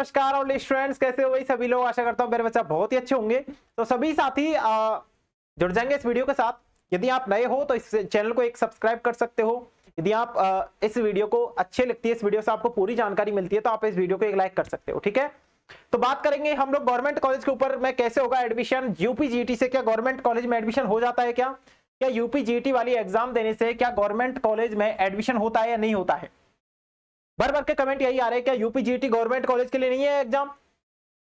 नमस्कार और स्टूडेंट्स, कैसे हो भाई सभी लोग। आशा करता हूँ मेरे बच्चा बहुत ही अच्छे होंगे। तो सभी साथी जुड़ जाएंगे इस वीडियो के साथ। यदि आप नए हो तो इस चैनल को एक सब्सक्राइब कर सकते हो। यदि आप इस वीडियो को अच्छे लगती है, इस वीडियो से आपको पूरी जानकारी मिलती है, तो आप इस वीडियो को एक लाइक कर सकते हो। ठीक है, तो बात करेंगे हम लोग गवर्नमेंट कॉलेज के ऊपर में कैसे होगा एडमिशन। यूपी जीईटी से क्या गवर्नमेंट कॉलेज में एडमिशन हो जाता है? क्या यूपी जीईटी वाली एग्जाम देने से क्या गवर्नमेंट कॉलेज में एडमिशन होता है या नहीं होता है? भर भर के कमेंट यही आ रहे हैं, क्या यूपी जीईटी गवर्नमेंट कॉलेज के लिए नहीं है एग्जाम,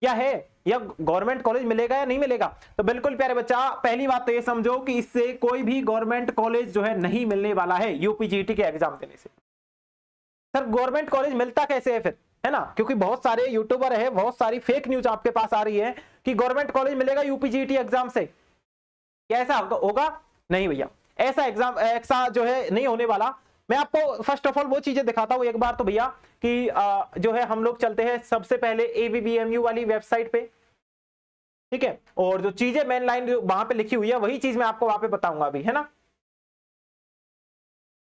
क्या है, या गवर्नमेंट कॉलेज मिलेगा या नहीं मिलेगा? तो बिल्कुल प्यारे बच्चा, पहली बात तो ये समझो कि इससे कोई भी गवर्नमेंट कॉलेज जो है नहीं मिलने वाला है यूपी जीईटी के एग्जाम देने से। सर गवर्नमेंट कॉलेज मिलता कैसे है फिर, है ना? क्योंकि बहुत सारे यूट्यूबर है, बहुत सारी फेक न्यूज आपके पास आ रही है कि गवर्नमेंट कॉलेज मिलेगा यूपी जीईटी एग्जाम से। क्या ऐसा होगा? नहीं भैया, ऐसा जो है नहीं होने वाला। मैं आपको फर्स्ट ऑफ ऑल वो चीजें दिखाता हूं एक बार तो भैया कि जो है हम लोग चलते हैं सबसे पहले AVVMU वाली वेबसाइट पे। ठीक है, और जो चीजें मेन लाइन वहां पे लिखी हुई है वही चीज मैं आपको वहां पे बताऊंगा अभी, है ना?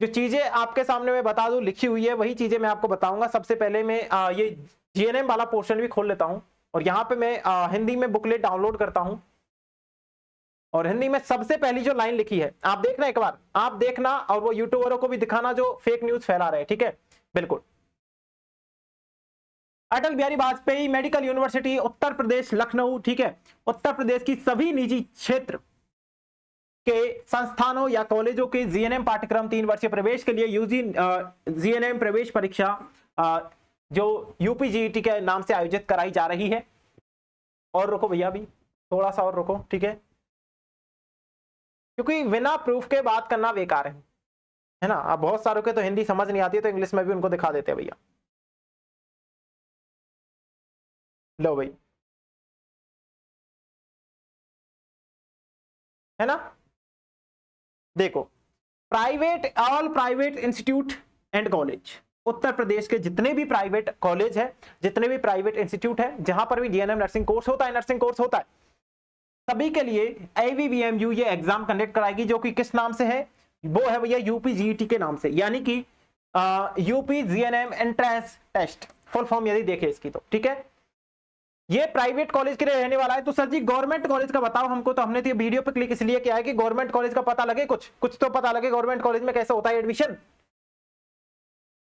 जो चीजें आपके सामने मैं बता दूं लिखी हुई है वही चीजें मैं आपको बताऊंगा। सबसे पहले मैं ये GNM वाला पोर्शन भी खोल लेता हूं और यहाँ पे मैं हिंदी में बुकलेट डाउनलोड करता हूं। और हिंदी में सबसे पहली जो लाइन लिखी है आप देखना, एक बार आप देखना और वो यूट्यूबरों को भी दिखाना जो फेक न्यूज फैला रहे हैं। ठीक है, बिल्कुल। Atal Bihari Vajpayee medical university Uttar Pradesh Lucknow. ठीक है, उत्तर प्रदेश की सभी निजी क्षेत्र के संस्थानों या कॉलेजों के GNM पाठ्यक्रम 3 वर्षीय प्रवेश के लिए यूजी GNM प्रवेश परीक्षा जो यूपी जीईटी के नाम से आयोजित कराई जा रही है। और रुको भैया, अभी थोड़ा सा और रुको, ठीक है, क्योंकि बिना प्रूफ के बात करना बेकार है ना? अब बहुत सारों के तो हिंदी समझ नहीं आती है, तो इंग्लिश में भी उनको दिखा देते हैं भैया। लो भाई, है ना? देखो, all private institute and college, Uttar Pradesh के जितने भी प्राइवेट कॉलेज है, जितने भी प्राइवेट इंस्टीट्यूट है जहां पर भी GNM नर्सिंग कोर्स होता है, सभी के लिए AVVMU ये एग्जाम कंडक्ट कराएगी, जो कि किस नाम से है? वो है भैया यूपी जीईटी के नाम से, यानी कि UP GNM entrance test, full form यदि देखे इसकी तो। ठीक है, ये प्राइवेट कॉलेज के लिए रहने वाला है। तो सर जी गवर्नमेंट कॉलेज का बताओ हमको। तो हमने तो वीडियो पे क्लिक इसलिए किया है कि गवर्नमेंट कॉलेज का पता लगे, कुछ तो पता लगे गवर्नमेंट कॉलेज में कैसे होता है एडमिशन।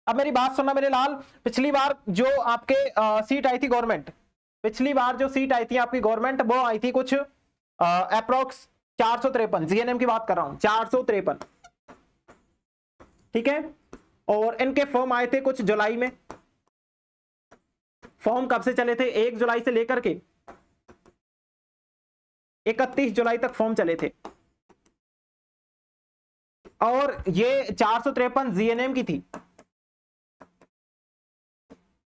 अब मेरी बात सुनना मेरे लाल, पिछली बार जो आपके सीट आई थी गवर्नमेंट, पिछली बार जो सीट आई थी आपकी गवर्नमेंट, वो आई थी कुछ अप्रोक्स 453, GNM की बात कर रहा हूं, 453। ठीक है, और इनके फॉर्म आए थे कुछ जुलाई में। फॉर्म कब से चले थे? 1 जुलाई से लेकर के 31 जुलाई तक फॉर्म चले थे। और ये 453 GNM की थी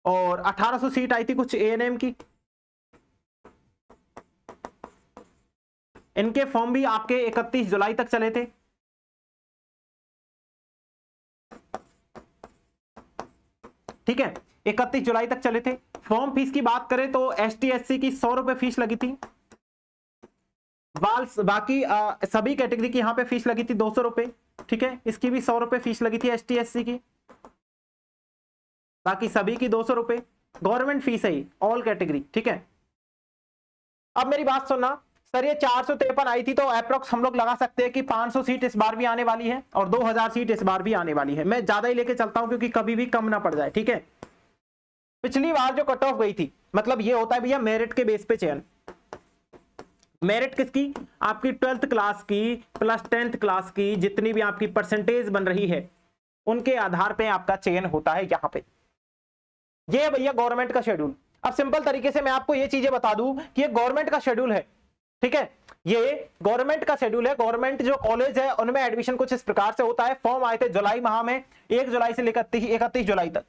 और 1800 सीट आई थी कुछ ANM की। इनके फॉर्म भी आपके 31 जुलाई तक चले थे। ठीक है, 31 जुलाई तक चले थे। फॉर्म फीस की बात करें तो ST SC की 100 रुपए फीस लगी थी। बाकी सभी कैटेगरी की यहां पे फीस लगी थी 200 रुपए। ठीक है, इसकी भी 100 रुपए फीस लगी थी ST SC की, बाकी सभी की 200 रुपए गवर्नमेंट फीस है ऑल कैटेगरी। ठीक है, अब मेरी बात सुनना, सर ये 453 आई थी तो अप्रोक्स हम लोग लगा सकते हैं कि 500 सीट इस बार भी आने वाली है और 2000 सीट इस बार भी आने वाली है। मैं ज्यादा ही लेके चलता हूं क्योंकि कभी भी कम ना पड़ जाए। ठीक है, पिछली बार जो कट ऑफ गई थी, मतलब ये होता है भैया मेरिट के बेस पे चयन। मेरिट किसकी? आपकी 12th क्लास की प्लस 10th क्लास की जितनी भी आपकी परसेंटेज बन रही है उनके आधार पे आपका चयन होता है यहां पे। ये भैया गवर्नमेंट का शेड्यूल। अब सिंपल तरीके से मैं आपको ये चीजें बता दूं कि ये गवर्नमेंट का शेड्यूल है। ठीक है, ये गवर्नमेंट का शेड्यूल है। गवर्नमेंट जो कॉलेज है उनमें एडमिशन कुछ इस प्रकार से होता है। फॉर्म आए थे जुलाई माह में, 1 जुलाई से लेकर 31 जुलाई तक।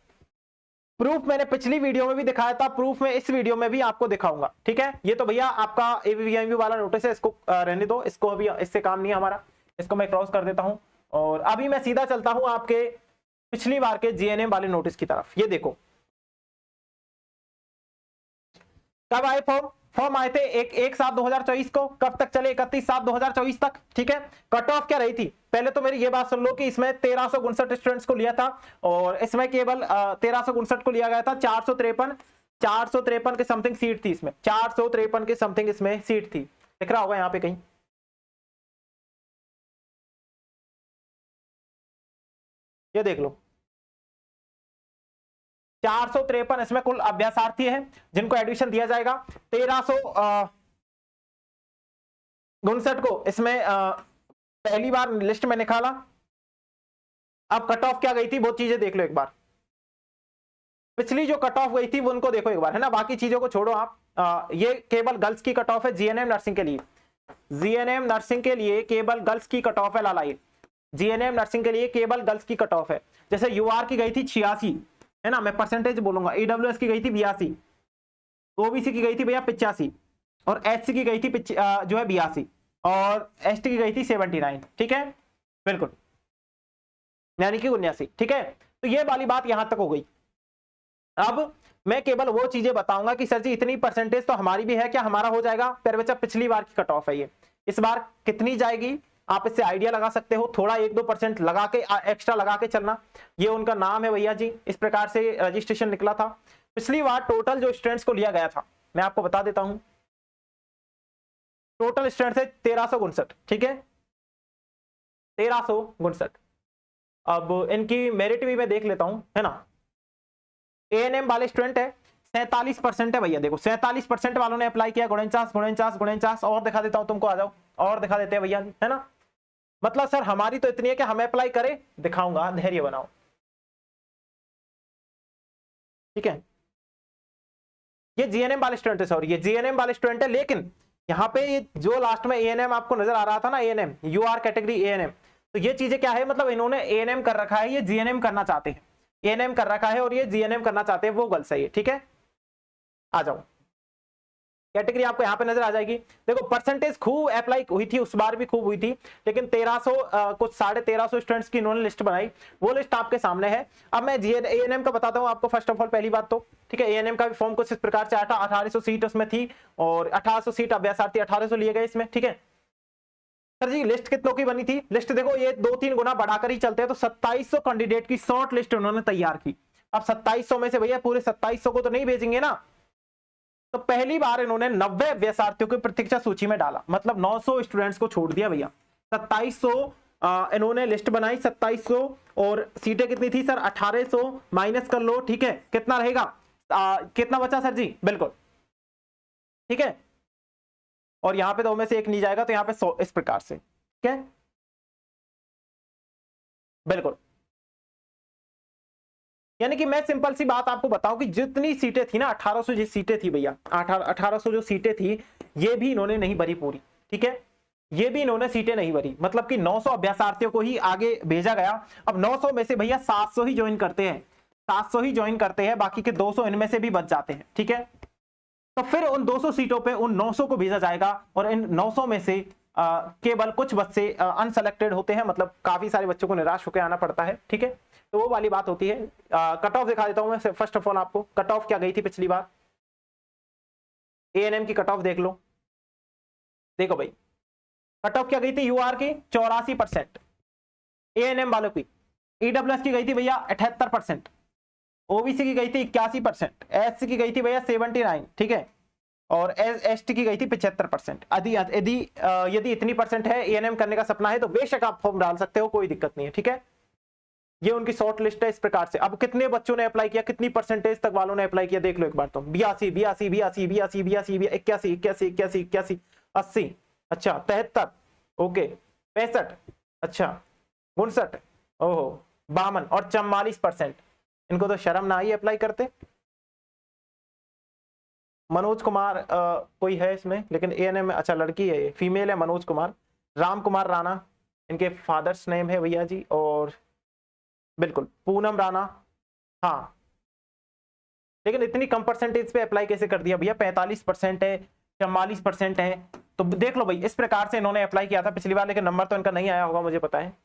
प्रूफ मैंने पिछली वीडियो में भी दिखाया था, प्रूफ में इस वीडियो में भी आपको दिखाऊंगा। ठीक है, ये तो भैया आपका AVVMU वाला नोटिस है, इसको रहने दो, इसको अभी इससे काम नहीं है हमारा, इसको मैं क्रॉस कर देता हूं। और अभी मैं सीधा चलता हूं आपके पिछली बार के GNM वाले नोटिस की तरफ। ये देखो कब आए फॉर्म आए थे 1/7/2024 को। कब तक चले? 31/7/2024 तक। ठीक है, कट ऑफ क्या रही थी? पहले तो मेरी ये बात सुन लो कि इसमें 1359 स्टूडेंट्स को लिया था और इसमें केवल 1359 को लिया गया था। 453 453 के समथिंग सीट थी इसमें, 453 के समथिंग इसमें सीट थी, दिख रहा होगा यहाँ पे कहीं, ये देख लो 453 इसमें कुल अभ्यासार्थी है जिनको एडमिशन दिया जाएगा। 1359 को इसमें पहली बार लिस्ट में निकाला। अब कट ऑफ क्या गई थी वो चीजें देख लो एक बार, पिछली जो कट ऑफ गई थी वो उनको देखो एक बार, है ना, बाकी चीजों को छोड़ो आप। ये केवल गर्ल्स की कट ऑफ है जीएनएम नर्सिंग के लिए, जीएनएम नर्सिंग के लिए केवल गर्ल्स की कट ऑफ है लालाई, जीएनएम नर्सिंग के लिए केवल गर्ल्स की कट ऑफ है। जैसे यूआर की गई थी 86, है ना, मैं परसेंटेज बोलूंगा, ईडब्ल्यूएस की गई थी 82, ओबीसी की गई थी भैया 85, और एससी की गई थी जो है 82, और एसटी की गई थी 79, ठीक है, बिल्कुल, यानी कि 79, ठीक है। तो ये वाली बात यहां तक हो गई। अब मैं केवल वो चीजें बताऊंगा कि सर जी इतनी परसेंटेज तो हमारी भी है, क्या हमारा हो जाएगा? फिर बच्चा पिछली बार की कट ऑफ है ये, इस बार कितनी जाएगी आप इससे आइडिया लगा सकते हो, थोड़ा 1-2% लगा के एक्स्ट्रा लगा के चलना। ये उनका नाम है भैया जी, इस प्रकार से रजिस्ट्रेशन निकला था। पिछली बार टोटल जो स्टूडेंट्स को लिया गया था मैं आपको बता देता हूं, टोटल स्टूडेंट्स है 1359, ठीक है, 1359। अब इनकी मेरिट भी मैं देख लेता हूं, है ना। एएनएम वाले स्टूडेंट है 47% है भैया, देखो 47% वालों ने अप्लाई किया, 49 और दिखा देता हूं तुमको, आ जाओ और दिखा देते हैं भैया, है ना। मतलब सर हमारी तो इतनी है कि हम अप्लाई करें, दिखाऊंगा, धैर्य बनाओ, ठीक है। ये जीएनएम वाले स्टूडेंट है, सॉरी ये जीएनएम वाले स्टूडेंट है, लेकिन यहाँ पे ये जो लास्ट में एएनएम आपको नजर आ रहा था ना, एएनएम यूआर कैटेगरी एएनएम, तो ये चीजें क्या है, मतलब इन्होंने एएनएम कर रखा है, ये जीएनएम करना चाहते हैं, एएनएम कर रखा है और ये जीएनएम करना चाहते हैं, वो गलत सही है, ठीक है। आ जाओ, कैटेगरी आपको यहाँ पे नजर आ जाएगी। देखो परसेंटेज खूब अप्लाई हुई थी, उस बार भी खूब हुई थी, लेकिन 1300 कुछ 1350 स्टूडेंट्स की इन्होंने लिस्ट बनाई, वो लिस्ट आपके सामने है। अब मैं एएनएम का बताता हूँ आपको। फर्स्ट ऑफ ऑल पहली बात तो ठीक है, एएनएम का भी फॉर्म कुछ इस प्रकार से 1800 सीट उसमें थी, और 1800 सीट अभ्यासार्थी 1800 लिए गए इसमें, ठीक है। सर जी लिस्ट कितनों की बनी थी? लिस्ट देखो ये 2-3 गुना बढ़ाकर ही चलते हैं, तो 2700 कैंडिडेट की शॉर्ट लिस्ट उन्होंने तैयार की। अब 2700 में से भैया पूरे 2700 को तो नहीं भेजेंगे ना, तो पहली बार इन्होंने 90 अभ्यासार्थियों की प्रतीक्षा सूची में डाला, मतलब 900 स्टूडेंट्स को छोड़ दिया भैया। 2700 इन्होंने लिस्ट बनाई, 2700, और सीटें कितनी थी सर? 1800 माइनस कर लो, ठीक है, कितना रहेगा? कितना बचा सर जी? बिल्कुल, ठीक है, और यहां पे 2 में से 1 नहीं जाएगा, तो यहां पे 100 इस प्रकार से, ठीक है, बिल्कुल। यानी कि मैं सिंपल सी बात आपको बताऊं कि जितनी सीटें थी ना, 1800 जो सीटें थी भैया, 1800 जो सीटें थी, ये भी इन्होंने नहीं भरी पूरी, ठीक है, ये भी इन्होंने सीटें नहीं भरी, मतलब कि 900 अभ्यासार्थियों को ही आगे भेजा गया। अब 900 में से भैया 700 ही ज्वाइन करते हैं, 700 ही ज्वाइन करते हैं, बाकी के 200 इनमें से भी बच जाते हैं, ठीक है। तो फिर उन 200 सीटों पे उन 900 को भेजा जाएगा, और इन 900 में से केवल कुछ बच्चे अनसेलेक्टेड होते हैं, मतलब काफी सारे बच्चों को निराश होकर आना पड़ता है, ठीक है। तो वो वाली बात होती है। कट ऑफ दिखा देता हूं मैं फर्स्ट ऑफ ऑल आपको, कट ऑफ क्या गई थी पिछली बार, एएनएम की कट ऑफ देख लो, देखो भाई कट ऑफ क्या गई थी यूआर की 84%, एएनएम वालों की। ईडब्ल्यूएस की गई थी भैया 78%, ओबीसी की गई थी 81%, एससी की गई थी भैया 79, ठीक है, और एसटी की गई थी 75%। यदि इतनी परसेंट है, एएनएम करने का सपना है, तो बेशक आप फॉर्म डाल सकते हो, कोई दिक्कत नहीं है, ठीक है। ये उनकी शॉर्ट लिस्ट है इस प्रकार से। अब कितने बच्चों ने अप्लाई किया, कितनी परसेंटेज तक वालों ने अप्लाई किया, देख लो एक बार तो, 82, 82, 82, 82, 82, 81, 81, 81, 81, 80, अच्छा 73, ओके 65, अच्छा 59, ओहो 52 और 44%। इनको तो शर्म ना आई अप्लाई करते। मनोज कुमार कोई है इसमें, लेकिन एएनएम, अच्छा लड़की है, ये फीमेल है, मनोज कुमार, राम कुमार राणा इनके फादर्स नेम है भैया जी, और बिल्कुल पूनम राणा, हाँ, लेकिन इतनी कम परसेंटेज पे अप्लाई कैसे कर दिया भैया? 45% है, 44% है, तो देख लो भाई, इस प्रकार से इन्होंने अप्लाई किया था पिछली बार, लेकिन नंबर तो इनका नहीं आया होगा, मुझे पता है।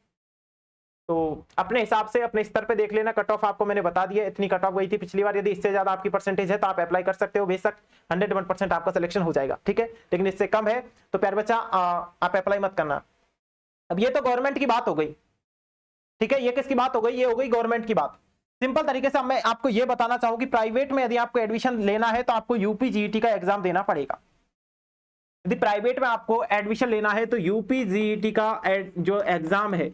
तो अपने हिसाब से अपने स्तर पे देख लेना। कट ऑफ आपको मैंने बता दिया, इतनी कट ऑफ गई थी पिछली बार। यदि इससे ज्यादा आपकी परसेंटेज है तो आप अप्लाई कर सकते हो, बेशक 101% आपका सिलेक्शन हो जाएगा, ठीक है, लेकिन इससे कम है तो प्यार बच्चा आप अप्लाई मत करना। अब ये तो गवर्नमेंट की बात हो गई, ठीक है, ये किसकी बात हो गई? ये हो गई गवर्नमेंट की बात। सिंपल तरीके से मैं आपको यह बताना चाहूँ कि प्राइवेट में यदि आपको एडमिशन लेना है तो आपको यूपी जीईटी का एग्जाम देना पड़ेगा। यदि प्राइवेट में आपको एडमिशन लेना है तो यूपी जीईटी का जो एग्जाम है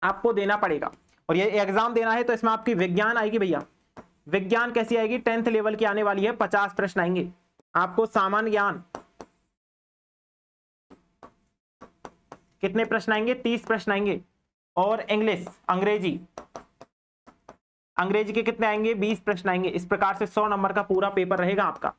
आपको देना पड़ेगा। और ये एग्जाम देना है तो इसमें आपकी विज्ञान आएगी भैया, विज्ञान कैसी आएगी, 10th लेवल की आने वाली है, 50 प्रश्न आएंगे। आपको सामान्य ज्ञान कितने प्रश्न आएंगे, 30 प्रश्न आएंगे। और इंग्लिश अंग्रेजी के कितने आएंगे, 20 प्रश्न आएंगे। इस प्रकार से 100 नंबर का पूरा पेपर रहेगा आपका,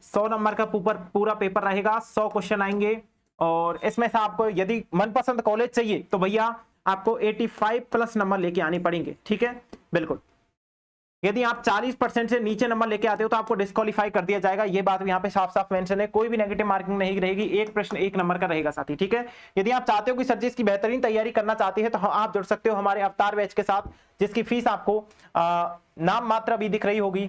100 नंबर का पूरा पेपर रहेगा, 100 क्वेश्चन आएंगे। और इसमें से आपको यदि मनपसंद कॉलेज चाहिए तो भैया आपको 85 प्लस नंबर लेके आने पड़ेंगे, ठीक है, बिल्कुल। यदि आप 40% से नीचे नंबर लेके आते हो तो आपको डिस्क्वालीफाई कर दिया जाएगा। ये बात यहाँ पे साफ साफ मेंशन है, कोई भी नेगेटिव मार्किंग नहीं रहेगी, एक प्रश्न 1 नंबर का रहेगा साथी, ठीक है। यदि आप चाहते हो कि सर जी इसकी बेहतरीन तैयारी करना चाहते हैं तो आप जुड़ सकते हो हमारे अवतार बैच के साथ, जिसकी फीस आपको नाम मात्र अभी दिख रही होगी,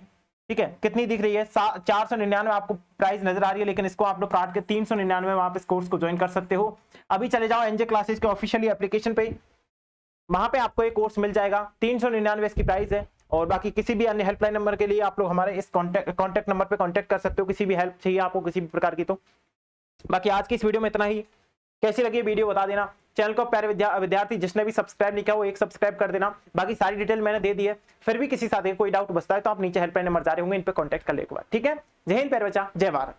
ठीक है। कितनी दिख रही है, 499 आपको प्राइस नजर आ रही है, लेकिन इसको आप लोग काट के 399 में आप इस कोर्स को ज्वाइन कर सकते हो। अभी चले जाओ एनजे क्लासेस के ऑफिशियली एप्लीकेशन पे, वहां पे आपको एक कोर्स मिल जाएगा, 399 इसकी प्राइस है। और बाकी किसी भी अन्य हेल्पलाइन नंबर के लिए आप लोग हमारे इस कॉन्टैक्ट नंबर पे कांटेक्ट कर सकते हो, किसी भी हेल्प चाहिए आपको किसी भी प्रकार की। तो बाकी आज की इस वीडियो में इतना ही। कैसी लगी वीडियो बता देना। चैनल को प्यारे विद्यार्थी जिसने भी सब्सक्राइब नहीं किया वो एक सब्सक्राइब कर देना। बाकी सारी डिटेल मैंने दे दी है, फिर भी किसी साथी कोई डाउट बचता है तो आप नीचे हेल्पलाइन नंबर जा रहे होंगे, इन पे कांटेक्ट कर ले एक बार, ठीक है। जय हिंद प्यारे बच्चा, जय भारत।